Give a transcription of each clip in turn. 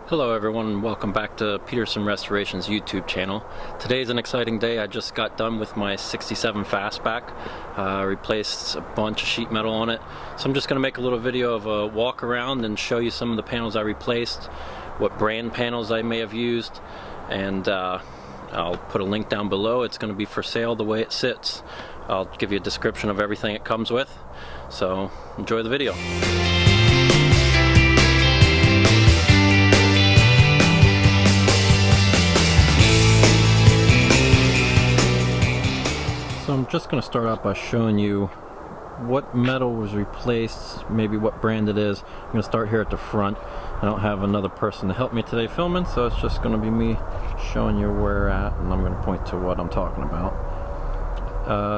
Hello everyone and welcome back to Peterson Restoration's YouTube channel. Today's an exciting day. I just got done with my 67 Fastback. Replaced a bunch of sheet metal on it. So I'm just going to make a little video of a walk around and show you some of the panels I replaced, what brand panels I may have used, and I'll put a link down below. It's going to be for sale the way it sits. I'll give you a description of everything it comes with. So enjoy the video. So I'm just going to start out by showing you what metal was replaced, maybe what brand it is. I'm going to start here at the front. I don't have another person to help me today filming, so it's just going to be me showing you where we're at, and I'm going to point to what I'm talking about.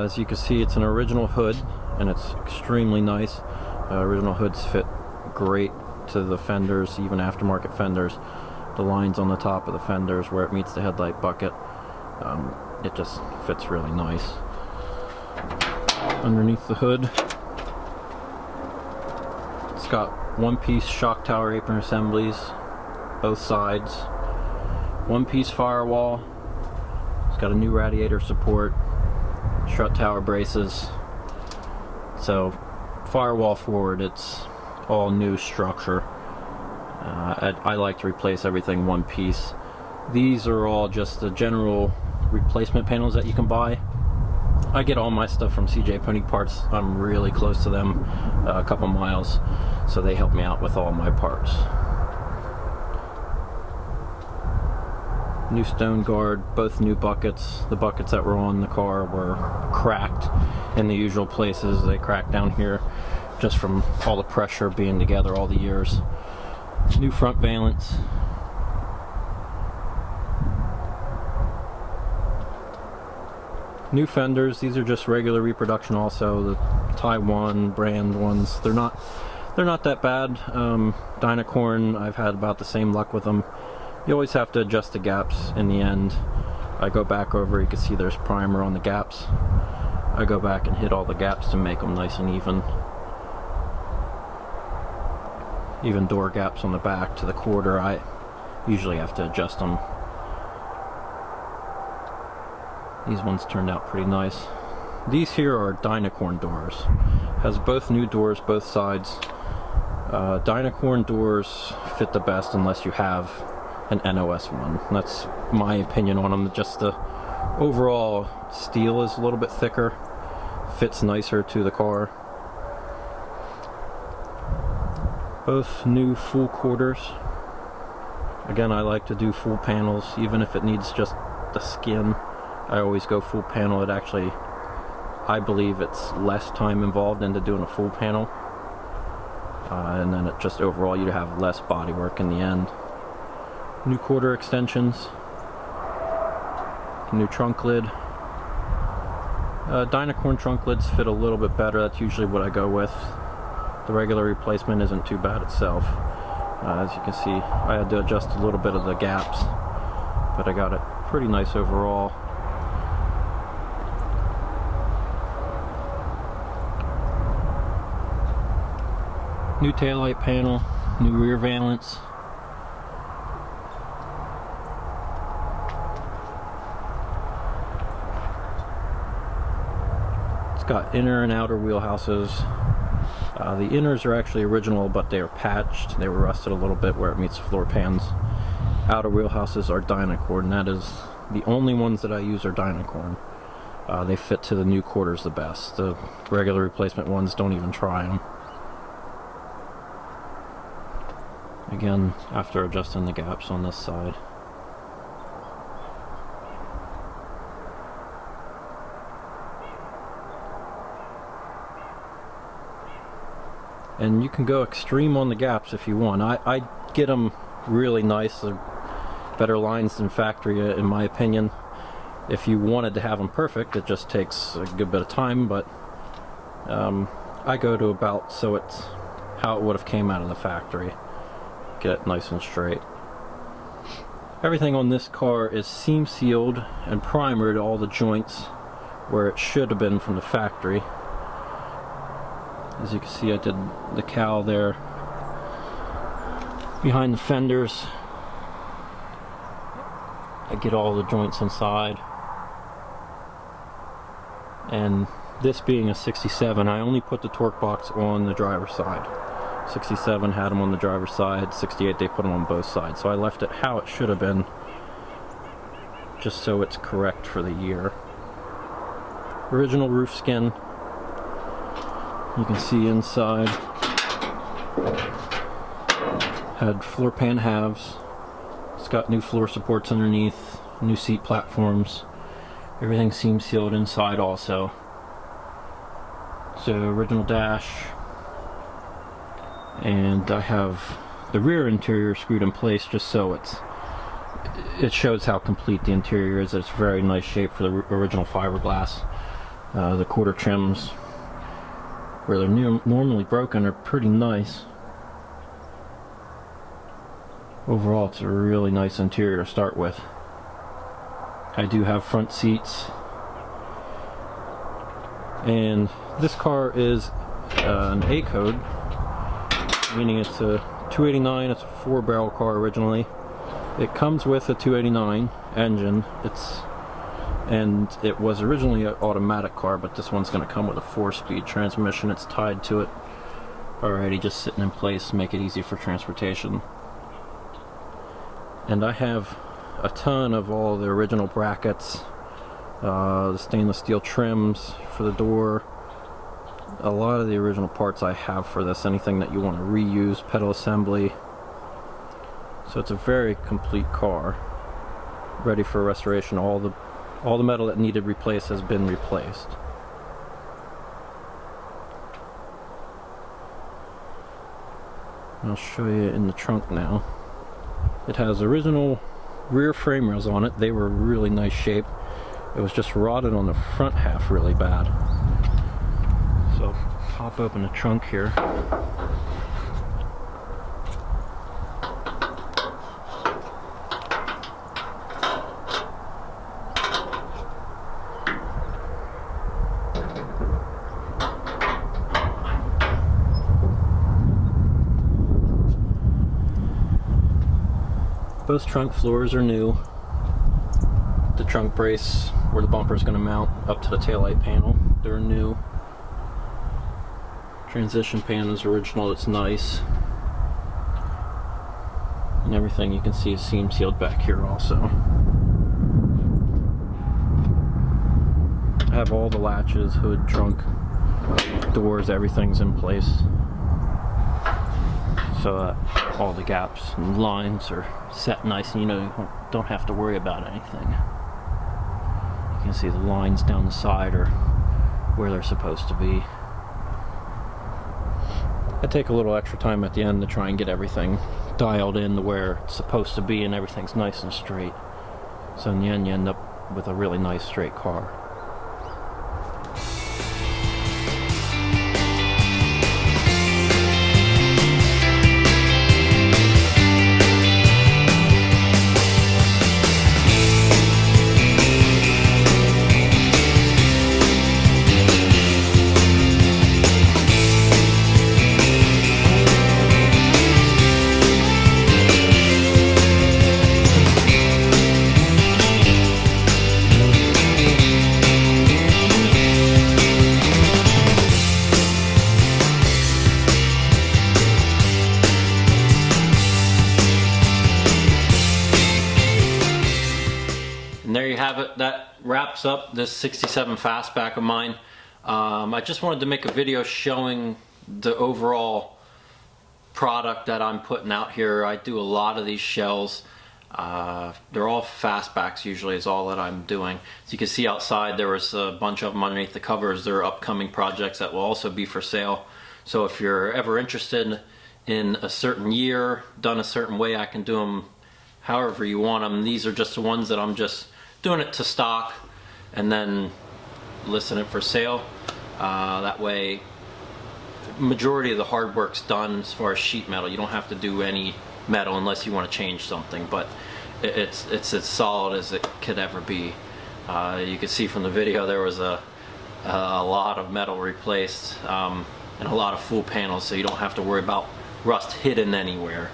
As you can see, it's an original hood, and it's extremely nice. Original hoods fit great to the fenders, even aftermarket fenders. The lines on the top of the fenders where it meets the headlight bucket, it just fits really nice. Underneath the hood, it's got one-piece shock tower apron assemblies, both sides, one-piece firewall. It's got a new radiator support, strut tower braces. So firewall forward, it's all new structure. I like to replace everything one piece. These are all just the general replacement panels that you can buy. I get all my stuff from CJ Pony Parts. I'm really close to them, a couple miles, so they help me out with all my parts. New stone guard, both new buckets. The buckets that were on the car were cracked in the usual places. They cracked down here just from all the pressure being together all the years. New front valance. New fenders. These are just regular reproduction also, the Taiwan brand ones. They're not that bad. Dynacorn, I've had about the same luck with them. You always have to adjust the gaps in the end. I go back over, you can see there's primer on the gaps. I go back and hit all the gaps to make them nice and even. Even door gaps on the back to the quarter, I usually have to adjust them. These ones turned out pretty nice. These here are Dynacorn doors. Has both new doors, both sides. Dynacorn doors fit the best unless you have an NOS one. That's my opinion on them. Just the overall steel is a little bit thicker, fits nicer to the car. Both new full quarters. Again, I like to do full panels, even if it needs just the skin. I always go full panel. It actually, I believe it's less time involved into doing a full panel. And then it just overall you have less body work in the end. New quarter extensions. New trunk lid. Dynacorn trunk lids fit a little bit better. That's usually what I go with. The regular replacement isn't too bad itself. As you can see, I had to adjust a little bit of the gaps, but I got it pretty nice overall. New taillight panel, new rear valance. It's got inner and outer wheelhouses. The inners are actually original, but they are patched. They were rusted a little bit where it meets the floor pans. Outer wheelhouses are Dynacorn, and that is the only ones that I use are Dynacorn. They fit to the new quarters the best. The regular replacement ones, don't even try them. Again, after adjusting the gaps on this side. And you can go extreme on the gaps if you want. I get them really nice, better lines than factory in my opinion. If you wanted to have them perfect, it just takes a good bit of time, but I go to about so it's how it would have came out of the factory. Get it nice and straight. Everything on this car is seam sealed and primered, all the joints where it should have been from the factory. As you can see, I did the cowl there behind the fenders. I get all the joints inside. And this being a 67, I only put the torque box on the driver's side. 67 had them on the driver's side, 68 they put them on both sides. So I left it how it should have been, just so it's correct for the year. Original roof skin. You can see inside. Had floor pan halves. It's got new floor supports underneath, new seat platforms. Everything seam sealed inside also. So original dash. And I have the rear interior screwed in place just so it shows how complete the interior is. It's very nice shape for the original fiberglass. The quarter trims, where they're normally broken, are pretty nice. Overall, it's a really nice interior to start with. I do have front seats, and this car is an A-Code, meaning it's a 289. It's a 4-barrel car originally. It comes with a 289 engine. And it was originally an automatic car, but this one's going to come with a 4-speed transmission. It's tied to it already, just sitting in place to make it easy for transportation. And I have a ton of all the original brackets, the stainless steel trims for the door. A lot of the original parts I have for this, anything that you want to reuse, pedal assembly. So it's a very complete car, ready for restoration. All the metal that needed replaced has been replaced. I'll show you in the trunk now. It has original rear frame rails on it. They were really nice shape. It was just rotted on the front half really bad. So pop open the trunk here. Both trunk floors are new. The trunk brace where the bumper is going to mount up to the taillight panel, they're new. Transition pan is original, it's nice. And everything you can see is seam sealed back here also. I have all the latches, hood, trunk, doors, everything's in place. So that all the gaps and lines are set nice, and you don't have to worry about anything. You can see the lines down the side are where they're supposed to be. I take a little extra time at the end to try and get everything dialed in to where it's supposed to be and everything's nice and straight. So in the end you end up with a really nice straight car. And there you have it. That wraps up this 67 Fastback of mine. I just wanted to make a video showing the overall product that I'm putting out here. I do a lot of these shells. They're all Fastbacks usually is all that I'm doing. So you can see outside there was a bunch of them underneath the covers. They're upcoming projects that will also be for sale. So if you're ever interested in a certain year, done a certain way, I can do them however you want them. These are just the ones that I'm just doing it to stock and then listing it for sale. That way majority of the hard work's done as far as sheet metal. You don't have to do any metal unless you want to change something, but it's as solid as it could ever be. You can see from the video there was a lot of metal replaced and a lot of full panels, so you don't have to worry about rust hidden anywhere.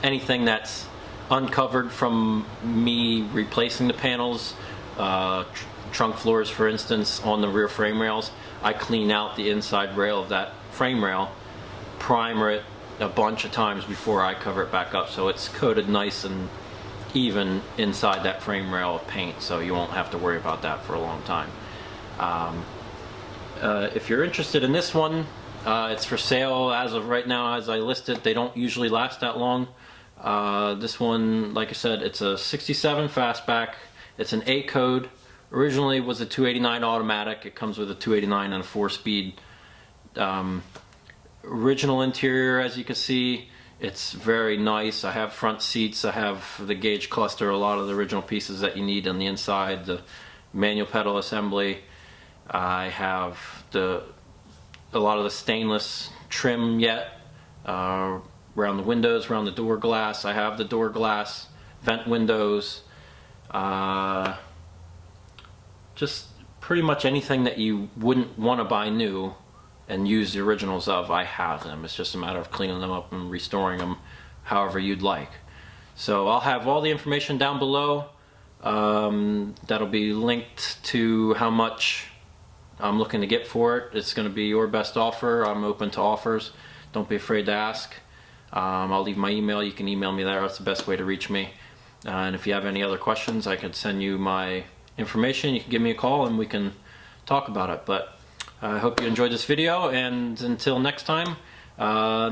Anything that's uncovered from me replacing the panels, trunk floors for instance, on the rear frame rails. I clean out the inside rail of that frame rail, primer it a bunch of times before I cover it back up, so it's coated nice and even inside that frame rail of paint, so you won't have to worry about that for a long time. If you're interested in this one, it's for sale as of right now. As I listed, they don't usually last that long. This one, like I said, it's a 67 Fastback. It's an A-Code. Originally was a 289 automatic. It comes with a 289 and a 4-speed. Original interior, as you can see, it's very nice. I have front seats. I have the gauge cluster, a lot of the original pieces that you need on the inside, the manual pedal assembly. I have a lot of the stainless trim yet around the windows, around the door glass. I have the door glass, vent windows, just pretty much anything that you wouldn't want to buy new and use the originals of, I have them. It's just a matter of cleaning them up and restoring them however you'd like. So I'll have all the information down below. That'll be linked to how much I'm looking to get for it. It's going to be your best offer. I'm open to offers. Don't be afraid to ask. I'll leave my email. You can email me there. That's the best way to reach me. And if you have any other questions, I can send you my information. You can give me a call and we can talk about it. But I hope you enjoyed this video, and until next time,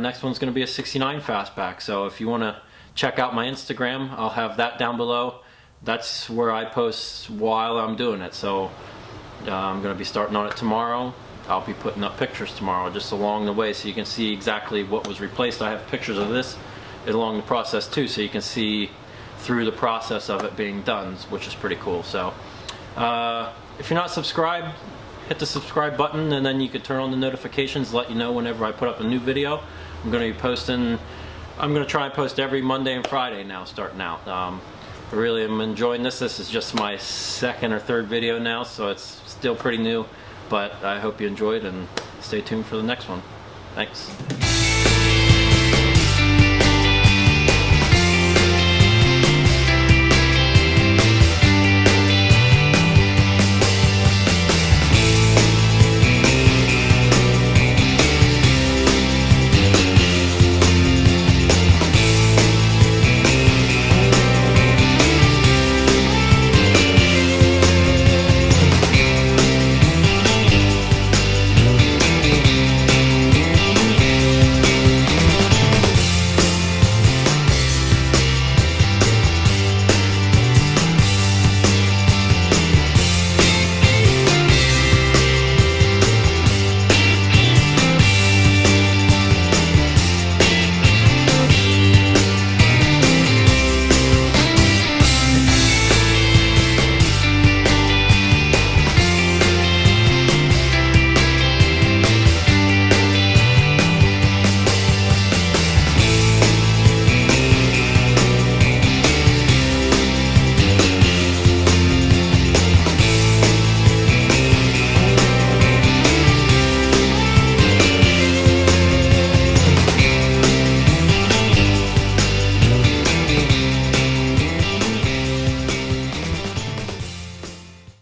next one's going to be a 69 Fastback. So if you want to check out my Instagram, I'll have that down below. That's where I post while I'm doing it. So I'm going to be starting on it tomorrow. I'll be putting up pictures tomorrow just along the way so you can see exactly what was replaced. I have pictures of this along the process too, so you can see through the process of it being done, which is pretty cool. So if you're not subscribed, hit the subscribe button, and then you can turn on the notifications, let you know whenever I put up a new video. I'm going to be posting, I'm going to try and post every Monday and Friday now, starting out. I really am enjoying this. This is just my second or third video now, so it's still pretty new, but I hope you enjoyed, and stay tuned for the next one. Thanks.